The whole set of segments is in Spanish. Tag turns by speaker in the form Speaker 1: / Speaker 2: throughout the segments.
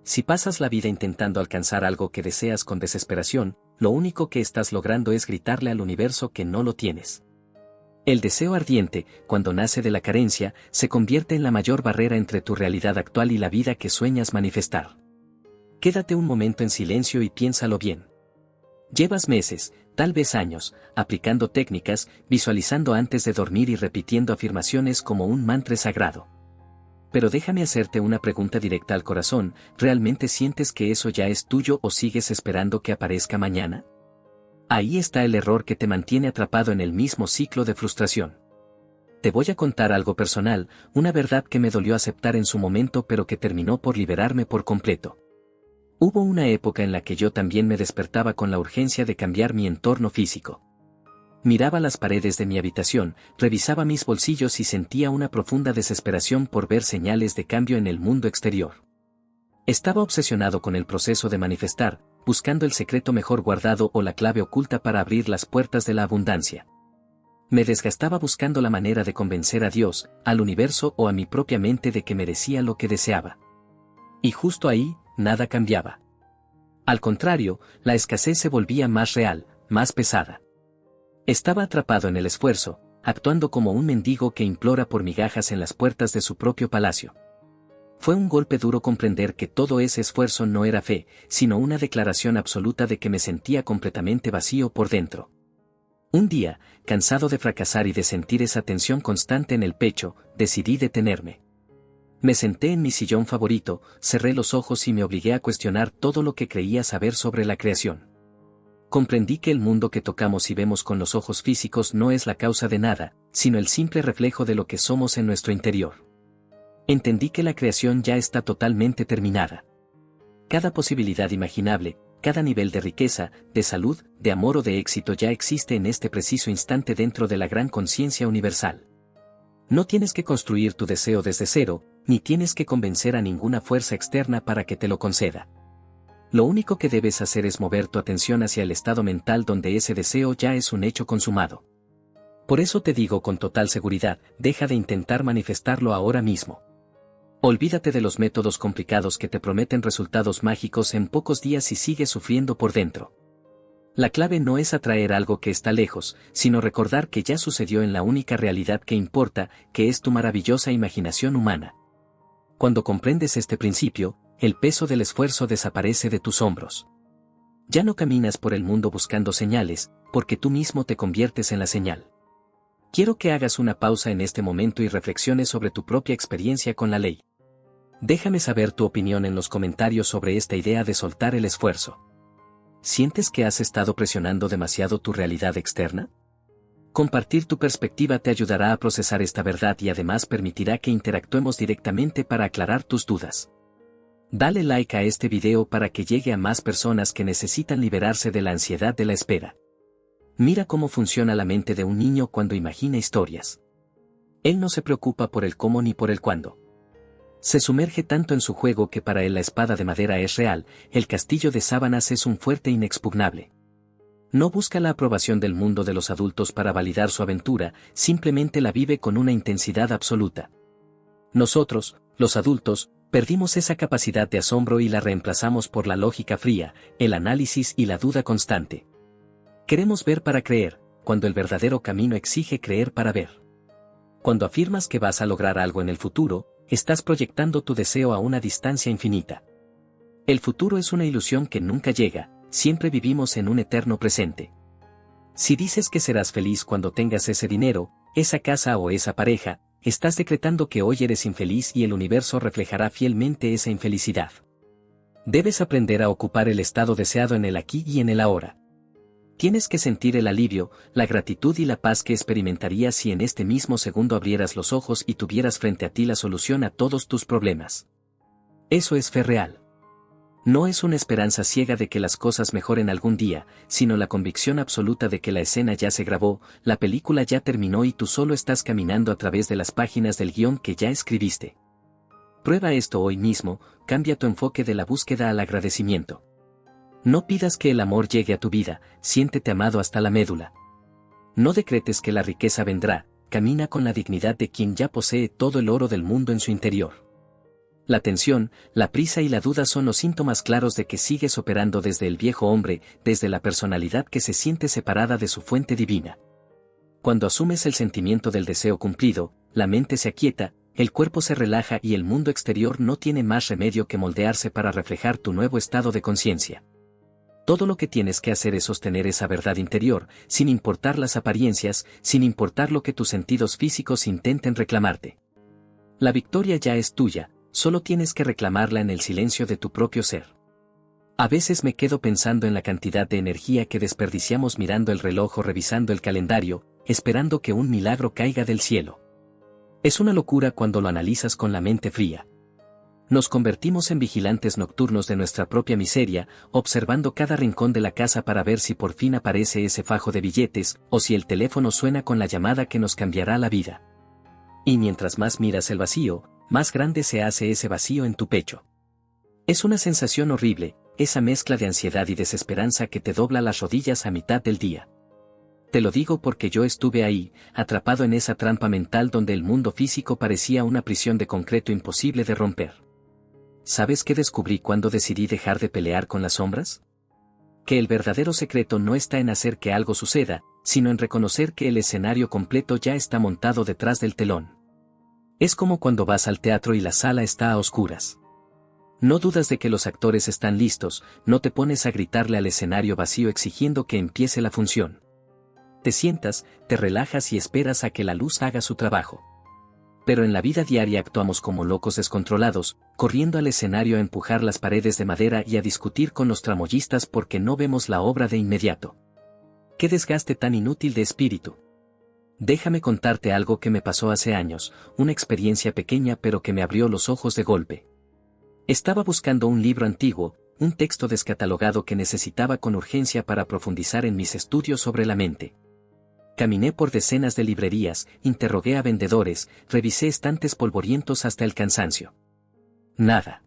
Speaker 1: Si pasas la vida intentando alcanzar algo que deseas con desesperación, lo único que estás logrando es gritarle al universo que no lo tienes. El deseo ardiente, cuando nace de la carencia, se convierte en la mayor barrera entre tu realidad actual y la vida que sueñas manifestar. Quédate un momento en silencio y piénsalo bien. Llevas meses, tal vez años, aplicando técnicas, visualizando antes de dormir y repitiendo afirmaciones como un mantra sagrado. Pero déjame hacerte una pregunta directa al corazón, ¿realmente sientes que eso ya es tuyo o sigues esperando que aparezca mañana? Ahí está el error que te mantiene atrapado en el mismo ciclo de frustración. Te voy a contar algo personal, una verdad que me dolió aceptar en su momento pero que terminó por liberarme por completo. Hubo una época en la que yo también me despertaba con la urgencia de cambiar mi entorno físico. Miraba las paredes de mi habitación, revisaba mis bolsillos y sentía una profunda desesperación por ver señales de cambio en el mundo exterior. Estaba obsesionado con el proceso de manifestar, buscando el secreto mejor guardado o la clave oculta para abrir las puertas de la abundancia. Me desgastaba buscando la manera de convencer a Dios, al universo o a mi propia mente de que merecía lo que deseaba. Y justo ahí, nada cambiaba. Al contrario, la escasez se volvía más real, más pesada. Estaba atrapado en el esfuerzo, actuando como un mendigo que implora por migajas en las puertas de su propio palacio. Fue un golpe duro comprender que todo ese esfuerzo no era fe, sino una declaración absoluta de que me sentía completamente vacío por dentro. Un día, cansado de fracasar y de sentir esa tensión constante en el pecho, decidí detenerme. Me senté en mi sillón favorito, cerré los ojos y me obligué a cuestionar todo lo que creía saber sobre la creación. Comprendí que el mundo que tocamos y vemos con los ojos físicos no es la causa de nada, sino el simple reflejo de lo que somos en nuestro interior. Entendí que la creación ya está totalmente terminada. Cada posibilidad imaginable, cada nivel de riqueza, de salud, de amor o de éxito ya existe en este preciso instante dentro de la gran conciencia universal. No tienes que construir tu deseo desde cero, ni tienes que convencer a ninguna fuerza externa para que te lo conceda. Lo único que debes hacer es mover tu atención hacia el estado mental donde ese deseo ya es un hecho consumado. Por eso te digo con total seguridad, deja de intentar manifestarlo ahora mismo. Olvídate de los métodos complicados que te prometen resultados mágicos en pocos días y sigues sufriendo por dentro. La clave no es atraer algo que está lejos, sino recordar que ya sucedió en la única realidad que importa, que es tu maravillosa imaginación humana. Cuando comprendes este principio, el peso del esfuerzo desaparece de tus hombros. Ya no caminas por el mundo buscando señales, porque tú mismo te conviertes en la señal. Quiero que hagas una pausa en este momento y reflexiones sobre tu propia experiencia con la ley. Déjame saber tu opinión en los comentarios sobre esta idea de soltar el esfuerzo. ¿Sientes que has estado presionando demasiado tu realidad externa? Compartir tu perspectiva te ayudará a procesar esta verdad y además permitirá que interactuemos directamente para aclarar tus dudas. Dale like a este video para que llegue a más personas que necesitan liberarse de la ansiedad de la espera. Mira cómo funciona la mente de un niño cuando imagina historias. Él no se preocupa por el cómo ni por el cuándo. Se sumerge tanto en su juego que para él la espada de madera es real, el castillo de sábanas es un fuerte inexpugnable. No busca la aprobación del mundo de los adultos para validar su aventura, simplemente la vive con una intensidad absoluta. Nosotros, los adultos, perdimos esa capacidad de asombro y la reemplazamos por la lógica fría, el análisis y la duda constante. Queremos ver para creer, cuando el verdadero camino exige creer para ver. Cuando afirmas que vas a lograr algo en el futuro, estás proyectando tu deseo a una distancia infinita. El futuro es una ilusión que nunca llega, siempre vivimos en un eterno presente. Si dices que serás feliz cuando tengas ese dinero, esa casa o esa pareja, estás decretando que hoy eres infeliz y el universo reflejará fielmente esa infelicidad. Debes aprender a ocupar el estado deseado en el aquí y en el ahora. Tienes que sentir el alivio, la gratitud y la paz que experimentarías si en este mismo segundo abrieras los ojos y tuvieras frente a ti la solución a todos tus problemas. Eso es fe real. No es una esperanza ciega de que las cosas mejoren algún día, sino la convicción absoluta de que la escena ya se grabó, la película ya terminó y tú solo estás caminando a través de las páginas del guión que ya escribiste. Prueba esto hoy mismo, cambia tu enfoque de la búsqueda al agradecimiento. No pidas que el amor llegue a tu vida, siéntete amado hasta la médula. No decretes que la riqueza vendrá, camina con la dignidad de quien ya posee todo el oro del mundo en su interior. La tensión, la prisa y la duda son los síntomas claros de que sigues operando desde el viejo hombre, desde la personalidad que se siente separada de su fuente divina. Cuando asumes el sentimiento del deseo cumplido, la mente se aquieta, el cuerpo se relaja y el mundo exterior no tiene más remedio que moldearse para reflejar tu nuevo estado de conciencia. Todo lo que tienes que hacer es sostener esa verdad interior, sin importar las apariencias, sin importar lo que tus sentidos físicos intenten reclamarte. La victoria ya es tuya, solo tienes que reclamarla en el silencio de tu propio ser. A veces me quedo pensando en la cantidad de energía que desperdiciamos mirando el reloj o revisando el calendario, esperando que un milagro caiga del cielo. Es una locura cuando lo analizas con la mente fría. Nos convertimos en vigilantes nocturnos de nuestra propia miseria, observando cada rincón de la casa para ver si por fin aparece ese fajo de billetes, o si el teléfono suena con la llamada que nos cambiará la vida. Y mientras más miras el vacío, más grande se hace ese vacío en tu pecho. Es una sensación horrible, esa mezcla de ansiedad y desesperanza que te dobla las rodillas a mitad del día. Te lo digo porque yo estuve ahí, atrapado en esa trampa mental donde el mundo físico parecía una prisión de concreto imposible de romper. ¿Sabes qué descubrí cuando decidí dejar de pelear con las sombras? Que el verdadero secreto no está en hacer que algo suceda, sino en reconocer que el escenario completo ya está montado detrás del telón. Es como cuando vas al teatro y la sala está a oscuras. No dudas de que los actores están listos, no te pones a gritarle al escenario vacío exigiendo que empiece la función. Te sientas, te relajas y esperas a que la luz haga su trabajo. Pero en la vida diaria actuamos como locos descontrolados, corriendo al escenario a empujar las paredes de madera y a discutir con los tramoyistas porque no vemos la obra de inmediato. ¡Qué desgaste tan inútil de espíritu! Déjame contarte algo que me pasó hace años, una experiencia pequeña pero que me abrió los ojos de golpe. Estaba buscando un libro antiguo, un texto descatalogado que necesitaba con urgencia para profundizar en mis estudios sobre la mente. Caminé por decenas de librerías, interrogué a vendedores, revisé estantes polvorientos hasta el cansancio. Nada.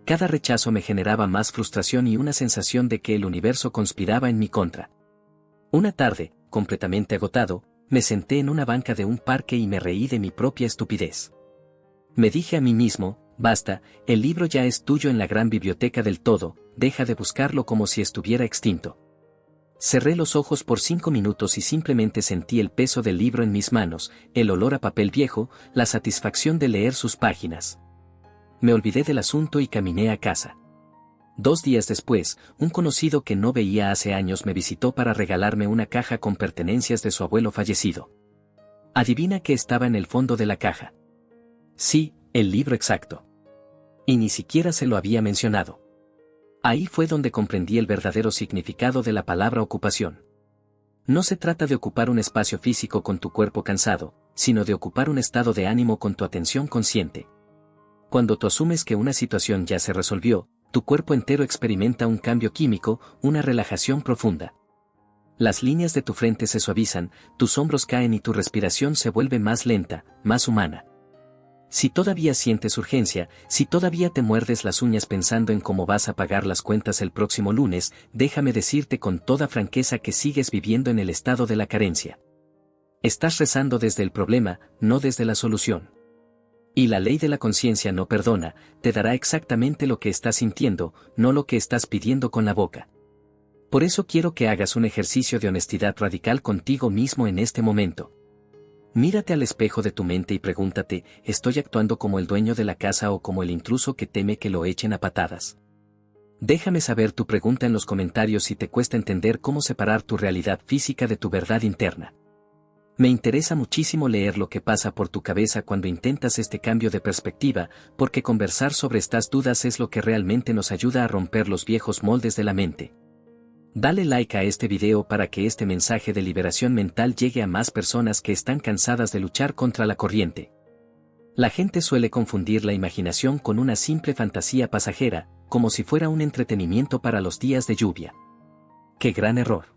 Speaker 1: Cada rechazo me generaba más frustración y una sensación de que el universo conspiraba en mi contra. Una tarde, completamente agotado, me senté en una banca de un parque y me reí de mi propia estupidez. Me dije a mí mismo, basta, el libro ya es tuyo en la gran biblioteca del todo, deja de buscarlo como si estuviera extinto. Cerré los ojos por 5 minutos y simplemente sentí el peso del libro en mis manos, el olor a papel viejo, la satisfacción de leer sus páginas. Me olvidé del asunto y caminé a casa. 2 días después, un conocido que no veía hace años me visitó para regalarme una caja con pertenencias de su abuelo fallecido. Adivina qué estaba en el fondo de la caja. Sí, el libro exacto. Y ni siquiera se lo había mencionado. Ahí fue donde comprendí el verdadero significado de la palabra ocupación. No se trata de ocupar un espacio físico con tu cuerpo cansado, sino de ocupar un estado de ánimo con tu atención consciente. Cuando tú asumes que una situación ya se resolvió, tu cuerpo entero experimenta un cambio químico, una relajación profunda. Las líneas de tu frente se suavizan, tus hombros caen y tu respiración se vuelve más lenta, más humana. Si todavía sientes urgencia, si todavía te muerdes las uñas pensando en cómo vas a pagar las cuentas el próximo lunes, déjame decirte con toda franqueza que sigues viviendo en el estado de la carencia. Estás rezando desde el problema, no desde la solución. Y la ley de la conciencia no perdona, te dará exactamente lo que estás sintiendo, no lo que estás pidiendo con la boca. Por eso quiero que hagas un ejercicio de honestidad radical contigo mismo en este momento. Mírate al espejo de tu mente y pregúntate, ¿estoy actuando como el dueño de la casa o como el intruso que teme que lo echen a patadas? Déjame saber tu pregunta en los comentarios si te cuesta entender cómo separar tu realidad física de tu verdad interna. Me interesa muchísimo leer lo que pasa por tu cabeza cuando intentas este cambio de perspectiva, porque conversar sobre estas dudas es lo que realmente nos ayuda a romper los viejos moldes de la mente. Dale like a este video para que este mensaje de liberación mental llegue a más personas que están cansadas de luchar contra la corriente. La gente suele confundir la imaginación con una simple fantasía pasajera, como si fuera un entretenimiento para los días de lluvia. ¡Qué gran error!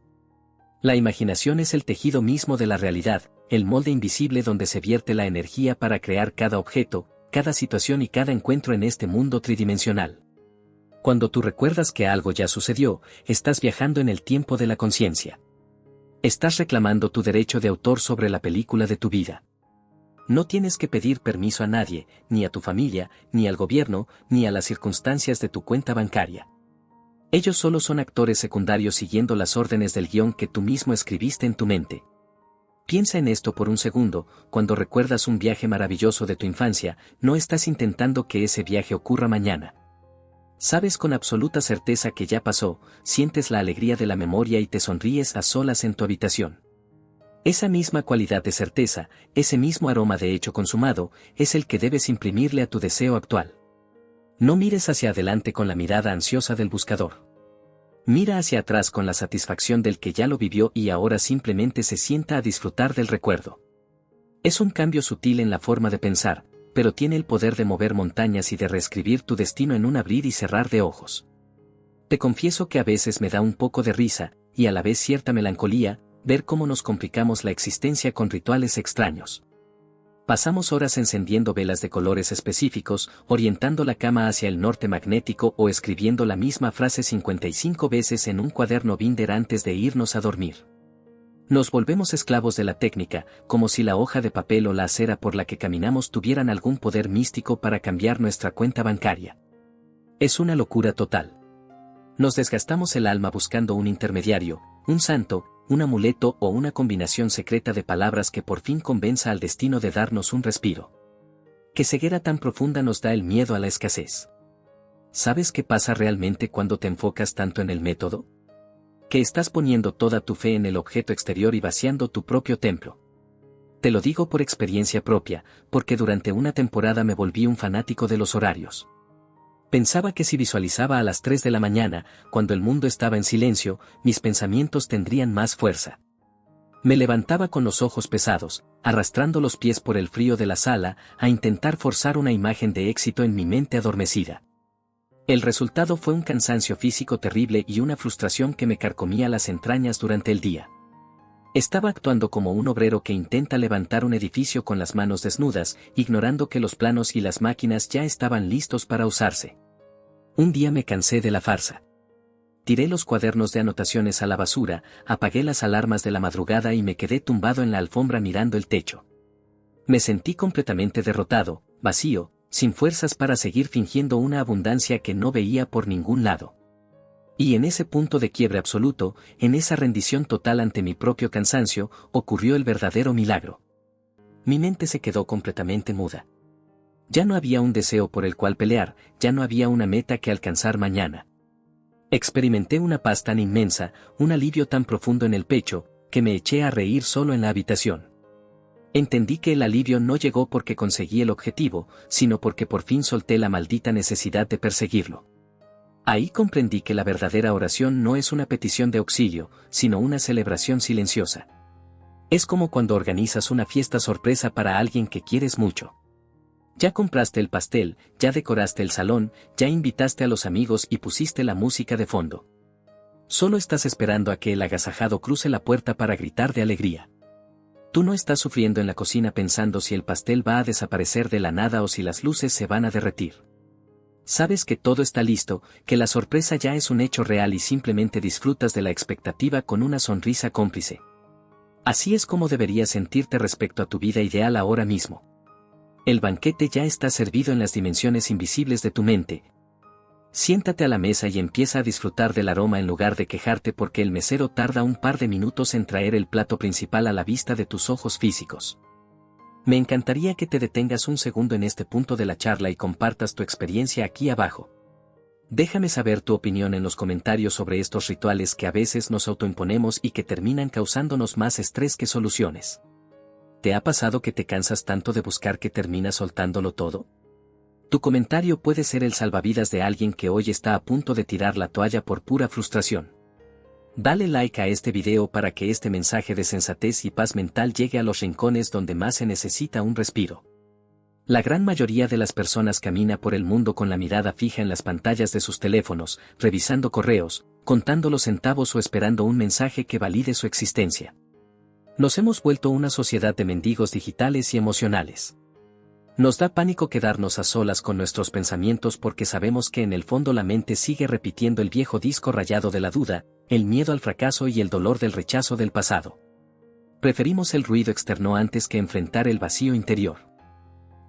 Speaker 1: La imaginación es el tejido mismo de la realidad, el molde invisible donde se vierte la energía para crear cada objeto, cada situación y cada encuentro en este mundo tridimensional. Cuando tú recuerdas que algo ya sucedió, estás viajando en el tiempo de la conciencia. Estás reclamando tu derecho de autor sobre la película de tu vida. No tienes que pedir permiso a nadie, ni a tu familia, ni al gobierno, ni a las circunstancias de tu cuenta bancaria. Ellos solo son actores secundarios siguiendo las órdenes del guión que tú mismo escribiste en tu mente. Piensa en esto por un segundo. Cuando recuerdas un viaje maravilloso de tu infancia, no estás intentando que ese viaje ocurra mañana. Sabes con absoluta certeza que ya pasó, sientes la alegría de la memoria y te sonríes a solas en tu habitación. Esa misma cualidad de certeza, ese mismo aroma de hecho consumado, es el que debes imprimirle a tu deseo actual. No mires hacia adelante con la mirada ansiosa del buscador. Mira hacia atrás con la satisfacción del que ya lo vivió y ahora simplemente se sienta a disfrutar del recuerdo. Es un cambio sutil en la forma de pensar, pero tiene el poder de mover montañas y de reescribir tu destino en un abrir y cerrar de ojos. Te confieso que a veces me da un poco de risa, y a la vez cierta melancolía, ver cómo nos complicamos la existencia con rituales extraños. Pasamos horas encendiendo velas de colores específicos, orientando la cama hacia el norte magnético o escribiendo la misma frase 55 veces en un cuaderno binder antes de irnos a dormir. Nos volvemos esclavos de la técnica, como si la hoja de papel o la acera por la que caminamos tuvieran algún poder místico para cambiar nuestra cuenta bancaria. Es una locura total. Nos desgastamos el alma buscando un intermediario, un santo, un amuleto o una combinación secreta de palabras que por fin convenza al destino de darnos un respiro. ¿Qué ceguera tan profunda nos da el miedo a la escasez? ¿Sabes qué pasa realmente cuando te enfocas tanto en el método? Que estás poniendo toda tu fe en el objeto exterior y vaciando tu propio templo. Te lo digo por experiencia propia, porque durante una temporada me volví un fanático de los horarios. Pensaba que si visualizaba a las 3 de la mañana, cuando el mundo estaba en silencio, mis pensamientos tendrían más fuerza. Me levantaba con los ojos pesados, arrastrando los pies por el frío de la sala, a intentar forzar una imagen de éxito en mi mente adormecida. El resultado fue un cansancio físico terrible y una frustración que me carcomía las entrañas durante el día. Estaba actuando como un obrero que intenta levantar un edificio con las manos desnudas, ignorando que los planos y las máquinas ya estaban listos para usarse. Un día me cansé de la farsa. Tiré los cuadernos de anotaciones a la basura, apagué las alarmas de la madrugada y me quedé tumbado en la alfombra mirando el techo. Me sentí completamente derrotado, vacío, sin fuerzas para seguir fingiendo una abundancia que no veía por ningún lado. Y en ese punto de quiebre absoluto, en esa rendición total ante mi propio cansancio, ocurrió el verdadero milagro. Mi mente se quedó completamente muda. Ya no había un deseo por el cual pelear, ya no había una meta que alcanzar mañana. Experimenté una paz tan inmensa, un alivio tan profundo en el pecho, que me eché a reír solo en la habitación. Entendí que el alivio no llegó porque conseguí el objetivo, sino porque por fin solté la maldita necesidad de perseguirlo. Ahí comprendí que la verdadera oración no es una petición de auxilio, sino una celebración silenciosa. Es como cuando organizas una fiesta sorpresa para alguien que quieres mucho. Ya compraste el pastel, ya decoraste el salón, ya invitaste a los amigos y pusiste la música de fondo. Solo estás esperando a que el agasajado cruce la puerta para gritar de alegría. Tú no estás sufriendo en la cocina pensando si el pastel va a desaparecer de la nada o si las luces se van a derretir. Sabes que todo está listo, que la sorpresa ya es un hecho real y simplemente disfrutas de la expectativa con una sonrisa cómplice. Así es como deberías sentirte respecto a tu vida ideal ahora mismo. El banquete ya está servido en las dimensiones invisibles de tu mente. Siéntate a la mesa y empieza a disfrutar del aroma en lugar de quejarte porque el mesero tarda un par de minutos en traer el plato principal a la vista de tus ojos físicos. Me encantaría que te detengas un segundo en este punto de la charla y compartas tu experiencia aquí abajo. Déjame saber tu opinión en los comentarios sobre estos rituales que a veces nos autoimponemos y que terminan causándonos más estrés que soluciones. ¿Te ha pasado que te cansas tanto de buscar que terminas soltándolo todo? Tu comentario puede ser el salvavidas de alguien que hoy está a punto de tirar la toalla por pura frustración. Dale like a este video para que este mensaje de sensatez y paz mental llegue a los rincones donde más se necesita un respiro. La gran mayoría de las personas camina por el mundo con la mirada fija en las pantallas de sus teléfonos, revisando correos, contando los centavos o esperando un mensaje que valide su existencia. Nos hemos vuelto una sociedad de mendigos digitales y emocionales. Nos da pánico quedarnos a solas con nuestros pensamientos porque sabemos que en el fondo la mente sigue repitiendo el viejo disco rayado de la duda, el miedo al fracaso y el dolor del rechazo del pasado. Preferimos el ruido externo antes que enfrentar el vacío interior.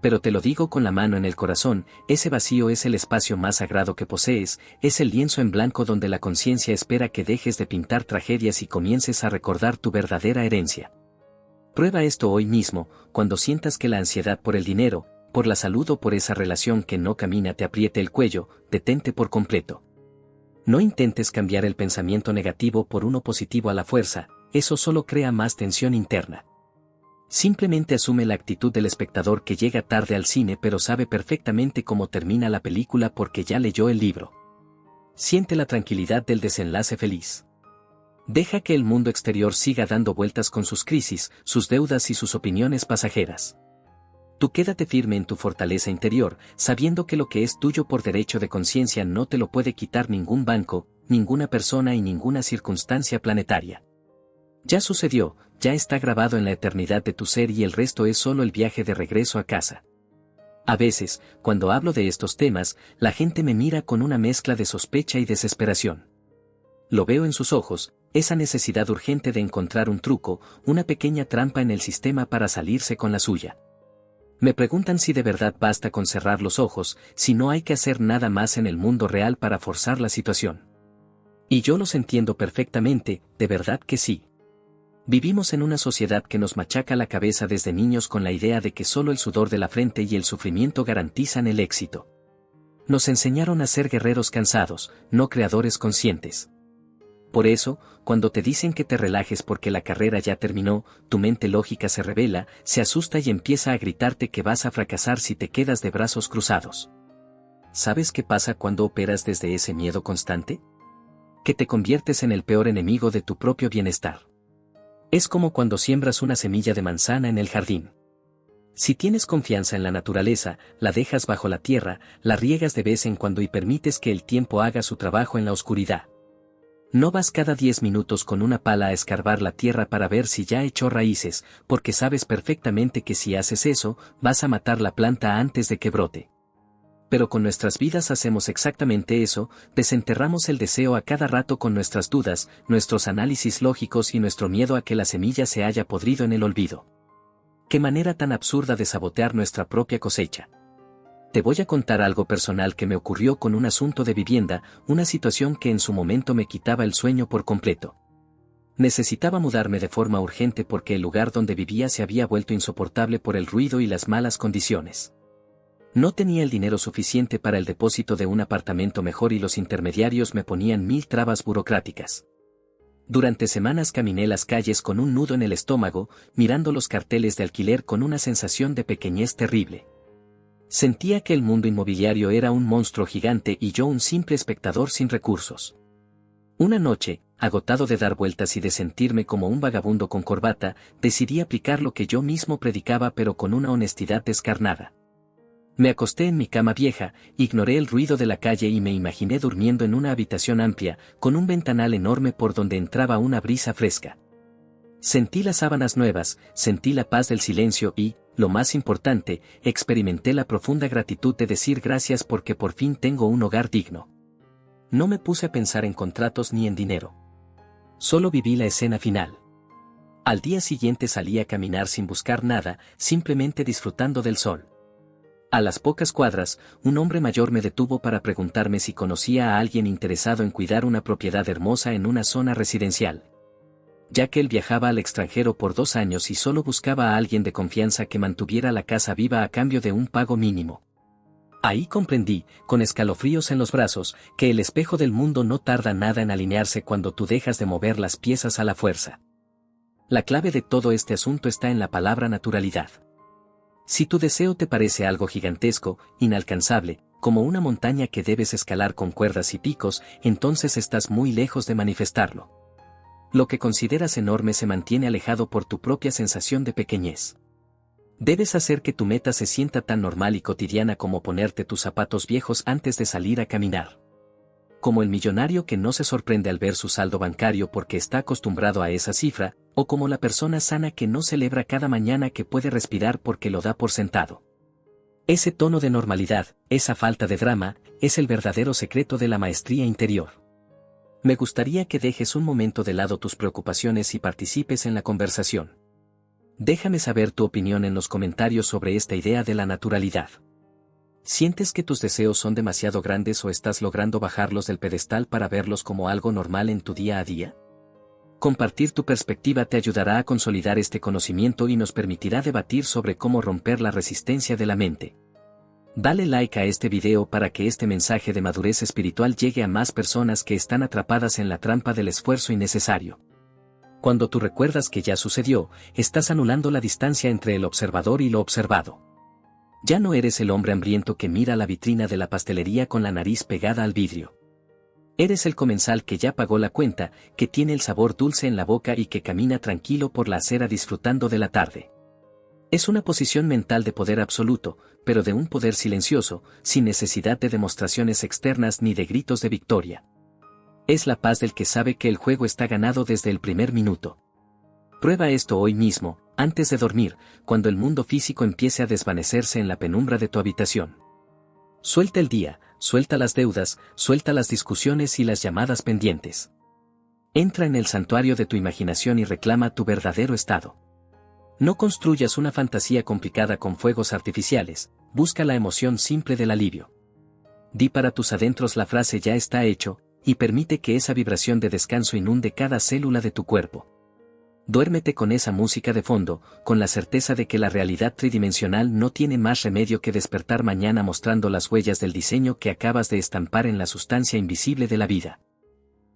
Speaker 1: Pero te lo digo con la mano en el corazón, ese vacío es el espacio más sagrado que posees, es el lienzo en blanco donde la conciencia espera que dejes de pintar tragedias y comiences a recordar tu verdadera herencia. Prueba esto hoy mismo, cuando sientas que la ansiedad por el dinero, por la salud o por esa relación que no camina te apriete el cuello, detente por completo. No intentes cambiar el pensamiento negativo por uno positivo a la fuerza, eso solo crea más tensión interna. Simplemente asume la actitud del espectador que llega tarde al cine pero sabe perfectamente cómo termina la película porque ya leyó el libro. Siente la tranquilidad del desenlace feliz. Deja que el mundo exterior siga dando vueltas con sus crisis, sus deudas y sus opiniones pasajeras. Tú quédate firme en tu fortaleza interior, sabiendo que lo que es tuyo por derecho de conciencia no te lo puede quitar ningún banco, ninguna persona y ninguna circunstancia planetaria. Ya sucedió, ya está grabado en la eternidad de tu ser y el resto es solo el viaje de regreso a casa. A veces, cuando hablo de estos temas, la gente me mira con una mezcla de sospecha y desesperación. Lo veo en sus ojos, esa necesidad urgente de encontrar un truco, una pequeña trampa en el sistema para salirse con la suya. Me preguntan si de verdad basta con cerrar los ojos, si no hay que hacer nada más en el mundo real para forzar la situación. Y yo los entiendo perfectamente, de verdad que sí. Vivimos en una sociedad que nos machaca la cabeza desde niños con la idea de que solo el sudor de la frente y el sufrimiento garantizan el éxito. Nos enseñaron a ser guerreros cansados, no creadores conscientes. Por eso, cuando te dicen que te relajes porque la carrera ya terminó, tu mente lógica se revela, se asusta y empieza a gritarte que vas a fracasar si te quedas de brazos cruzados. ¿Sabes qué pasa cuando operas desde ese miedo constante? Que te conviertes en el peor enemigo de tu propio bienestar. Es como cuando siembras una semilla de manzana en el jardín. Si tienes confianza en la naturaleza, la dejas bajo la tierra, la riegas de vez en cuando y permites que el tiempo haga su trabajo en la oscuridad. No vas cada 10 minutos con una pala a escarbar la tierra para ver si ya echó raíces, porque sabes perfectamente que si haces eso, vas a matar la planta antes de que brote. Pero con nuestras vidas hacemos exactamente eso, desenterramos el deseo a cada rato con nuestras dudas, nuestros análisis lógicos y nuestro miedo a que la semilla se haya podrido en el olvido. ¡Qué manera tan absurda de sabotear nuestra propia cosecha! Te voy a contar algo personal que me ocurrió con un asunto de vivienda, una situación que en su momento me quitaba el sueño por completo. Necesitaba mudarme de forma urgente porque el lugar donde vivía se había vuelto insoportable por el ruido y las malas condiciones. No tenía el dinero suficiente para el depósito de un apartamento mejor y los intermediarios me ponían 1000 trabas burocráticas. Durante semanas caminé las calles con un nudo en el estómago, mirando los carteles de alquiler con una sensación de pequeñez terrible. Sentía que el mundo inmobiliario era un monstruo gigante y yo un simple espectador sin recursos. Una noche, agotado de dar vueltas y de sentirme como un vagabundo con corbata, decidí aplicar lo que yo mismo predicaba pero con una honestidad descarnada. Me acosté en mi cama vieja, ignoré el ruido de la calle y me imaginé durmiendo en una habitación amplia, con un ventanal enorme por donde entraba una brisa fresca. Sentí las sábanas nuevas, sentí la paz del silencio y, lo más importante, experimenté la profunda gratitud de decir gracias porque por fin tengo un hogar digno. No me puse a pensar en contratos ni en dinero. Solo viví la escena final. Al día siguiente salí a caminar sin buscar nada, simplemente disfrutando del sol. A las pocas cuadras, un hombre mayor me detuvo para preguntarme si conocía a alguien interesado en cuidar una propiedad hermosa en una zona residencial. Ya que él viajaba al extranjero por 2 años y solo buscaba a alguien de confianza que mantuviera la casa viva a cambio de un pago mínimo. Ahí comprendí, con escalofríos en los brazos, que el espejo del mundo no tarda nada en alinearse cuando tú dejas de mover las piezas a la fuerza. La clave de todo este asunto está en la palabra naturalidad. Si tu deseo te parece algo gigantesco, inalcanzable, como una montaña que debes escalar con cuerdas y picos, entonces estás muy lejos de manifestarlo. Lo que consideras enorme se mantiene alejado por tu propia sensación de pequeñez. Debes hacer que tu meta se sienta tan normal y cotidiana como ponerte tus zapatos viejos antes de salir a caminar. Como el millonario que no se sorprende al ver su saldo bancario porque está acostumbrado a esa cifra, o como la persona sana que no celebra cada mañana que puede respirar porque lo da por sentado. Ese tono de normalidad, esa falta de drama, es el verdadero secreto de la maestría interior. Me gustaría que dejes un momento de lado tus preocupaciones y participes en la conversación. Déjame saber tu opinión en los comentarios sobre esta idea de la naturalidad. ¿Sientes que tus deseos son demasiado grandes o estás logrando bajarlos del pedestal para verlos como algo normal en tu día a día? Compartir tu perspectiva te ayudará a consolidar este conocimiento y nos permitirá debatir sobre cómo romper la resistencia de la mente. Dale like a este video para que este mensaje de madurez espiritual llegue a más personas que están atrapadas en la trampa del esfuerzo innecesario. Cuando tú recuerdas que ya sucedió, estás anulando la distancia entre el observador y lo observado. Ya no eres el hombre hambriento que mira la vitrina de la pastelería con la nariz pegada al vidrio. Eres el comensal que ya pagó la cuenta, que tiene el sabor dulce en la boca y que camina tranquilo por la acera disfrutando de la tarde. Es una posición mental de poder absoluto, pero de un poder silencioso, sin necesidad de demostraciones externas ni de gritos de victoria. Es la paz del que sabe que el juego está ganado desde el primer minuto. Prueba esto hoy mismo, antes de dormir, cuando el mundo físico empiece a desvanecerse en la penumbra de tu habitación. Suelta el día, suelta las deudas, suelta las discusiones y las llamadas pendientes. Entra en el santuario de tu imaginación y reclama tu verdadero estado. No construyas una fantasía complicada con fuegos artificiales, busca la emoción simple del alivio. Di para tus adentros la frase ya está hecho, y permite que esa vibración de descanso inunde cada célula de tu cuerpo. Duérmete con esa música de fondo, con la certeza de que la realidad tridimensional no tiene más remedio que despertar mañana mostrando las huellas del diseño que acabas de estampar en la sustancia invisible de la vida.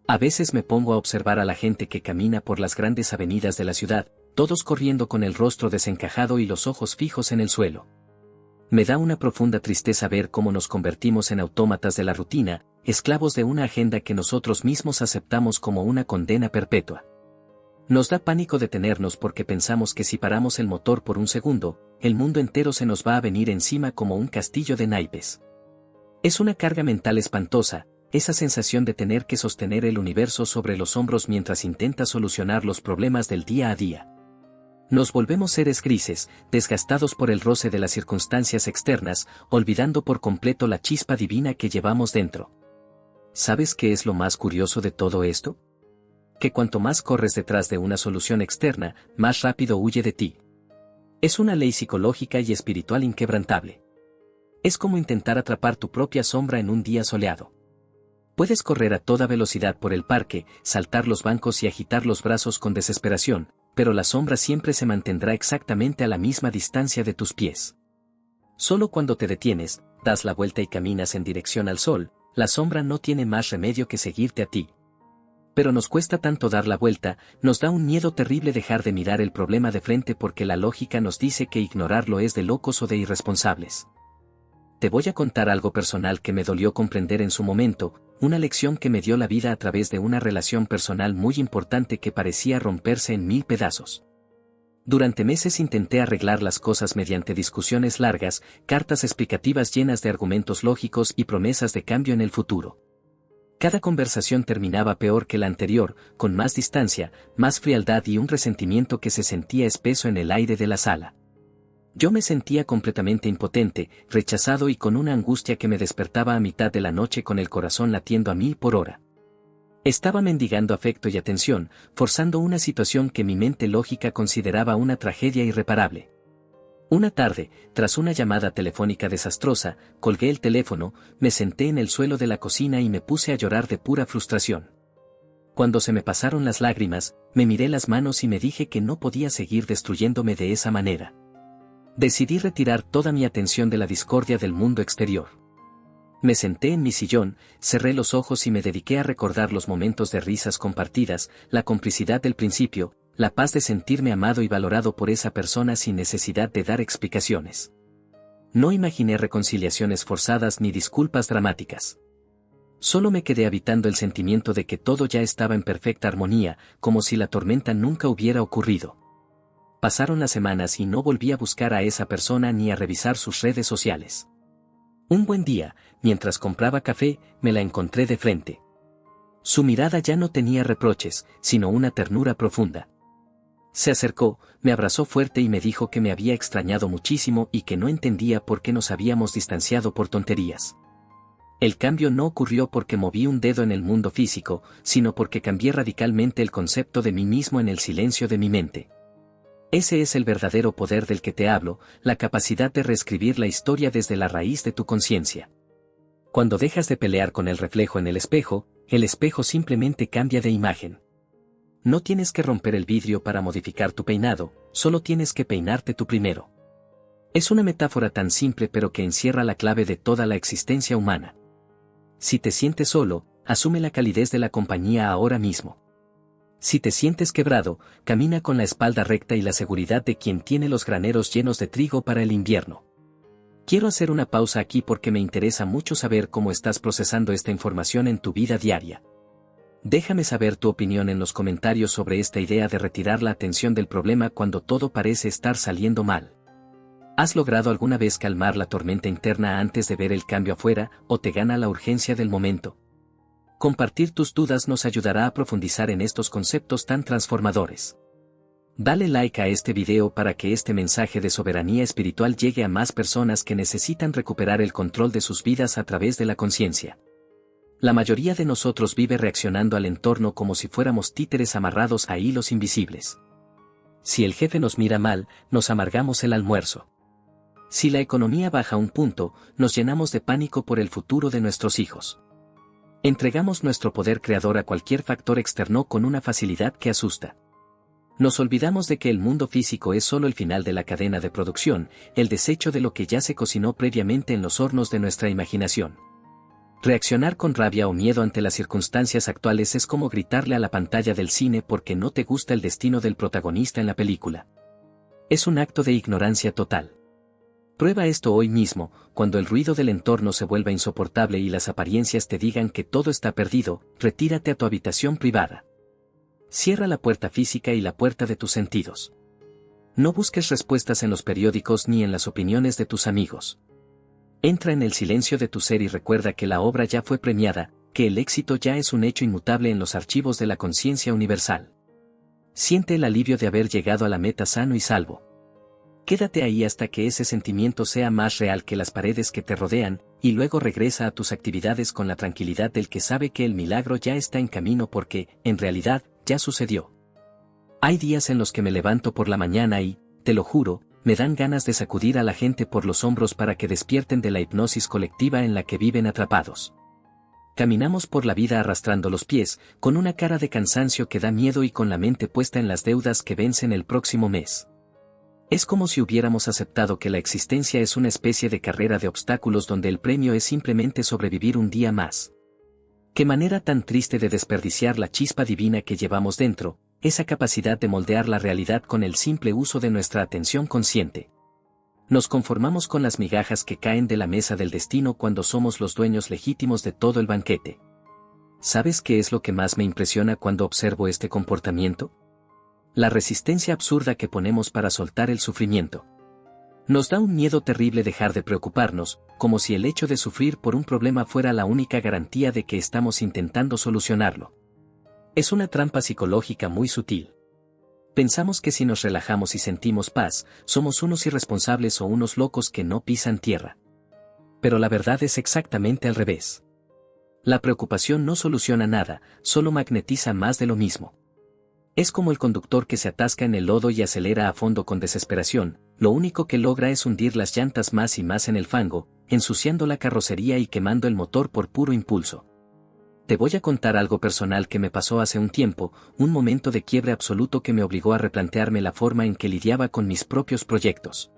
Speaker 1: A veces me pongo a observar a la gente que camina por las grandes avenidas de la ciudad, todos corriendo con el rostro desencajado y los ojos fijos en el suelo. Me da una profunda tristeza ver cómo nos convertimos en autómatas de la rutina, esclavos de una agenda que nosotros mismos aceptamos como una condena perpetua. Nos da pánico detenernos porque pensamos que si paramos el motor por un segundo, el mundo entero se nos va a venir encima como un castillo de naipes. Es una carga mental espantosa, esa sensación de tener que sostener el universo sobre los hombros mientras intentas solucionar los problemas del día a día. Nos volvemos seres grises, desgastados por el roce de las circunstancias externas, olvidando por completo la chispa divina que llevamos dentro. ¿Sabes qué es lo más curioso de todo esto? Que cuanto más corres detrás de una solución externa, más rápido huye de ti. Es una ley psicológica y espiritual inquebrantable. Es como intentar atrapar tu propia sombra en un día soleado. Puedes correr a toda velocidad por el parque, saltar los bancos y agitar los brazos con desesperación, pero la sombra siempre se mantendrá exactamente a la misma distancia de tus pies. Solo cuando te detienes, das la vuelta y caminas en dirección al sol, la sombra no tiene más remedio que seguirte a ti. Pero nos cuesta tanto dar la vuelta, nos da un miedo terrible dejar de mirar el problema de frente porque la lógica nos dice que ignorarlo es de locos o de irresponsables. Te voy a contar algo personal que me dolió comprender en su momento, una lección que me dio la vida a través de una relación personal muy importante que parecía romperse en 1000 pedazos. Durante meses intenté arreglar las cosas mediante discusiones largas, cartas explicativas llenas de argumentos lógicos y promesas de cambio en el futuro. Cada conversación terminaba peor que la anterior, con más distancia, más frialdad y un resentimiento que se sentía espeso en el aire de la sala. Yo me sentía completamente impotente, rechazado y con una angustia que me despertaba a mitad de la noche con el corazón latiendo a 1000 por hora. Estaba mendigando afecto y atención, forzando una situación que mi mente lógica consideraba una tragedia irreparable. Una tarde, tras una llamada telefónica desastrosa, colgué el teléfono, me senté en el suelo de la cocina y me puse a llorar de pura frustración. Cuando se me pasaron las lágrimas, me miré las manos y me dije que no podía seguir destruyéndome de esa manera. Decidí retirar toda mi atención de la discordia del mundo exterior. Me senté en mi sillón, cerré los ojos y me dediqué a recordar los momentos de risas compartidas, la complicidad del principio, la paz de sentirme amado y valorado por esa persona sin necesidad de dar explicaciones. No imaginé reconciliaciones forzadas ni disculpas dramáticas. Solo me quedé habitando el sentimiento de que todo ya estaba en perfecta armonía, como si la tormenta nunca hubiera ocurrido. Pasaron las semanas y no volví a buscar a esa persona ni a revisar sus redes sociales. Un buen día, mientras compraba café, me la encontré de frente. Su mirada ya no tenía reproches, sino una ternura profunda. Se acercó, me abrazó fuerte y me dijo que me había extrañado muchísimo y que no entendía por qué nos habíamos distanciado por tonterías. El cambio no ocurrió porque moví un dedo en el mundo físico, sino porque cambié radicalmente el concepto de mí mismo en el silencio de mi mente. Ese es el verdadero poder del que te hablo, la capacidad de reescribir la historia desde la raíz de tu conciencia. Cuando dejas de pelear con el reflejo en el espejo simplemente cambia de imagen. No tienes que romper el vidrio para modificar tu peinado, solo tienes que peinarte tú primero. Es una metáfora tan simple pero que encierra la clave de toda la existencia humana. Si te sientes solo, asume la calidez de la compañía ahora mismo. Si te sientes quebrado, camina con la espalda recta y la seguridad de quien tiene los graneros llenos de trigo para el invierno. Quiero hacer una pausa aquí porque me interesa mucho saber cómo estás procesando esta información en tu vida diaria. Déjame saber tu opinión en los comentarios sobre esta idea de retirar la atención del problema cuando todo parece estar saliendo mal. ¿Has logrado alguna vez calmar la tormenta interna antes de ver el cambio afuera, o te gana la urgencia del momento? Compartir tus dudas nos ayudará a profundizar en estos conceptos tan transformadores. Dale like a este video para que este mensaje de soberanía espiritual llegue a más personas que necesitan recuperar el control de sus vidas a través de la conciencia. La mayoría de nosotros vive reaccionando al entorno como si fuéramos títeres amarrados a hilos invisibles. Si el jefe nos mira mal, nos amargamos el almuerzo. Si la economía baja un punto, nos llenamos de pánico por el futuro de nuestros hijos. Entregamos nuestro poder creador a cualquier factor externo con una facilidad que asusta. Nos olvidamos de que el mundo físico es solo el final de la cadena de producción, el desecho de lo que ya se cocinó previamente en los hornos de nuestra imaginación. Reaccionar con rabia o miedo ante las circunstancias actuales es como gritarle a la pantalla del cine porque no te gusta el destino del protagonista en la película. Es un acto de ignorancia total. Prueba esto hoy mismo, cuando el ruido del entorno se vuelva insoportable y las apariencias te digan que todo está perdido, retírate a tu habitación privada. Cierra la puerta física y la puerta de tus sentidos. No busques respuestas en los periódicos ni en las opiniones de tus amigos. Entra en el silencio de tu ser y recuerda que la obra ya fue premiada, que el éxito ya es un hecho inmutable en los archivos de la conciencia universal. Siente el alivio de haber llegado a la meta sano y salvo. Quédate ahí hasta que ese sentimiento sea más real que las paredes que te rodean, y luego regresa a tus actividades con la tranquilidad del que sabe que el milagro ya está en camino porque, en realidad, ya sucedió. Hay días en los que me levanto por la mañana y, te lo juro, me dan ganas de sacudir a la gente por los hombros para que despierten de la hipnosis colectiva en la que viven atrapados. Caminamos por la vida arrastrando los pies, con una cara de cansancio que da miedo y con la mente puesta en las deudas que vencen el próximo mes. Es como si hubiéramos aceptado que la existencia es una especie de carrera de obstáculos donde el premio es simplemente sobrevivir un día más. Qué manera tan triste de desperdiciar la chispa divina que llevamos dentro, esa capacidad de moldear la realidad con el simple uso de nuestra atención consciente. Nos conformamos con las migajas que caen de la mesa del destino cuando somos los dueños legítimos de todo el banquete. ¿Sabes qué es lo que más me impresiona cuando observo este comportamiento? La resistencia absurda que ponemos para soltar el sufrimiento. Nos da un miedo terrible dejar de preocuparnos, como si el hecho de sufrir por un problema fuera la única garantía de que estamos intentando solucionarlo. Es una trampa psicológica muy sutil. Pensamos que si nos relajamos y sentimos paz, somos unos irresponsables o unos locos que no pisan tierra. Pero la verdad es exactamente al revés. La preocupación no soluciona nada, solo magnetiza más de lo mismo. Es como el conductor que se atasca en el lodo y acelera a fondo con desesperación, lo único que logra es hundir las llantas más y más en el fango, ensuciando la carrocería y quemando el motor por puro impulso. Te voy a contar algo personal que me pasó hace un tiempo, un momento de quiebre absoluto que me obligó a replantearme la forma en que lidiaba con mis propios proyectos.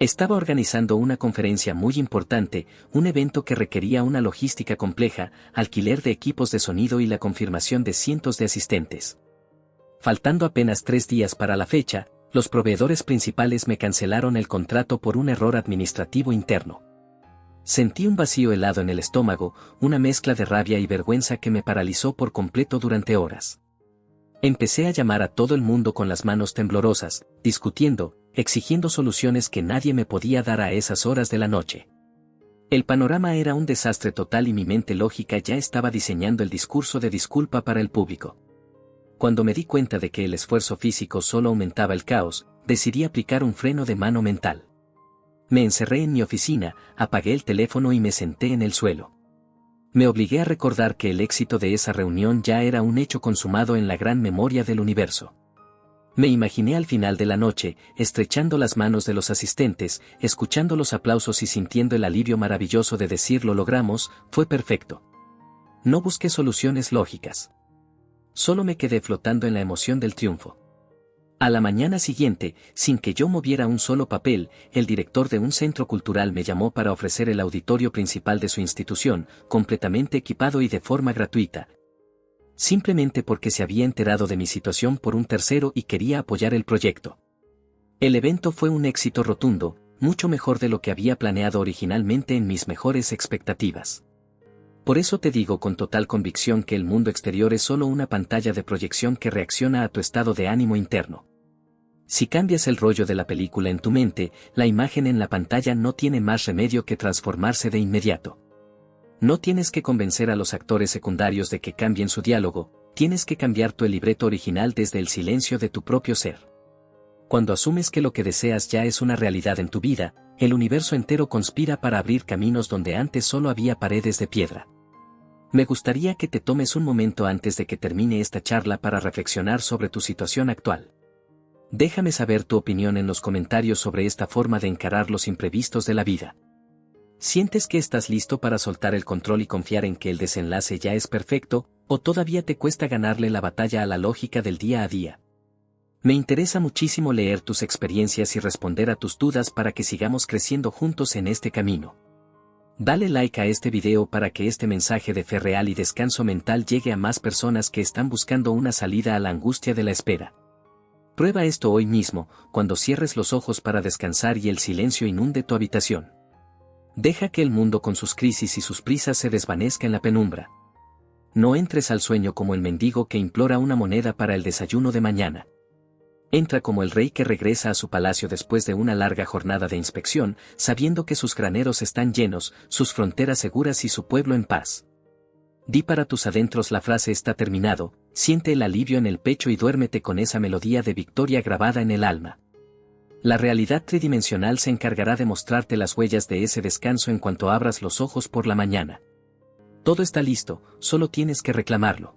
Speaker 1: Estaba organizando una conferencia muy importante, un evento que requería una logística compleja, alquiler de equipos de sonido y la confirmación de cientos de asistentes. Faltando apenas 3 días para la fecha, los proveedores principales me cancelaron el contrato por un error administrativo interno. Sentí un vacío helado en el estómago, una mezcla de rabia y vergüenza que me paralizó por completo durante horas. Empecé a llamar a todo el mundo con las manos temblorosas, discutiendo, exigiendo soluciones que nadie me podía dar a esas horas de la noche. El panorama era un desastre total y mi mente lógica ya estaba diseñando el discurso de disculpa para el público. Cuando me di cuenta de que el esfuerzo físico solo aumentaba el caos, decidí aplicar un freno de mano mental. Me encerré en mi oficina, apagué el teléfono y me senté en el suelo. Me obligué a recordar que el éxito de esa reunión ya era un hecho consumado en la gran memoria del universo. Me imaginé al final de la noche, estrechando las manos de los asistentes, escuchando los aplausos y sintiendo el alivio maravilloso de decir lo logramos, fue perfecto. No busqué soluciones lógicas. Solo me quedé flotando en la emoción del triunfo. A la mañana siguiente, sin que yo moviera un solo papel, el director de un centro cultural me llamó para ofrecer el auditorio principal de su institución, completamente equipado y de forma gratuita. Simplemente porque se había enterado de mi situación por un tercero y quería apoyar el proyecto. El evento fue un éxito rotundo, mucho mejor de lo que había planeado originalmente en mis mejores expectativas. Por eso te digo con total convicción que el mundo exterior es solo una pantalla de proyección que reacciona a tu estado de ánimo interno. Si cambias el rollo de la película en tu mente, la imagen en la pantalla no tiene más remedio que transformarse de inmediato. No tienes que convencer a los actores secundarios de que cambien su diálogo, tienes que cambiar tu libreto original desde el silencio de tu propio ser. Cuando asumes que lo que deseas ya es una realidad en tu vida, el universo entero conspira para abrir caminos donde antes solo había paredes de piedra. Me gustaría que te tomes un momento antes de que termine esta charla para reflexionar sobre tu situación actual. Déjame saber tu opinión en los comentarios sobre esta forma de encarar los imprevistos de la vida. ¿Sientes que estás listo para soltar el control y confiar en que el desenlace ya es perfecto, o todavía te cuesta ganarle la batalla a la lógica del día a día? Me interesa muchísimo leer tus experiencias y responder a tus dudas para que sigamos creciendo juntos en este camino. Dale like a este video para que este mensaje de fe real y descanso mental llegue a más personas que están buscando una salida a la angustia de la espera. Prueba esto hoy mismo, cuando cierres los ojos para descansar y el silencio inunde tu habitación. Deja que el mundo con sus crisis y sus prisas se desvanezca en la penumbra. No entres al sueño como el mendigo que implora una moneda para el desayuno de mañana. Entra como el rey que regresa a su palacio después de una larga jornada de inspección, sabiendo que sus graneros están llenos, sus fronteras seguras y su pueblo en paz. Di para tus adentros la frase está terminado, siente el alivio en el pecho y duérmete con esa melodía de victoria grabada en el alma. La realidad tridimensional se encargará de mostrarte las huellas de ese descanso en cuanto abras los ojos por la mañana. Todo está listo, solo tienes que reclamarlo.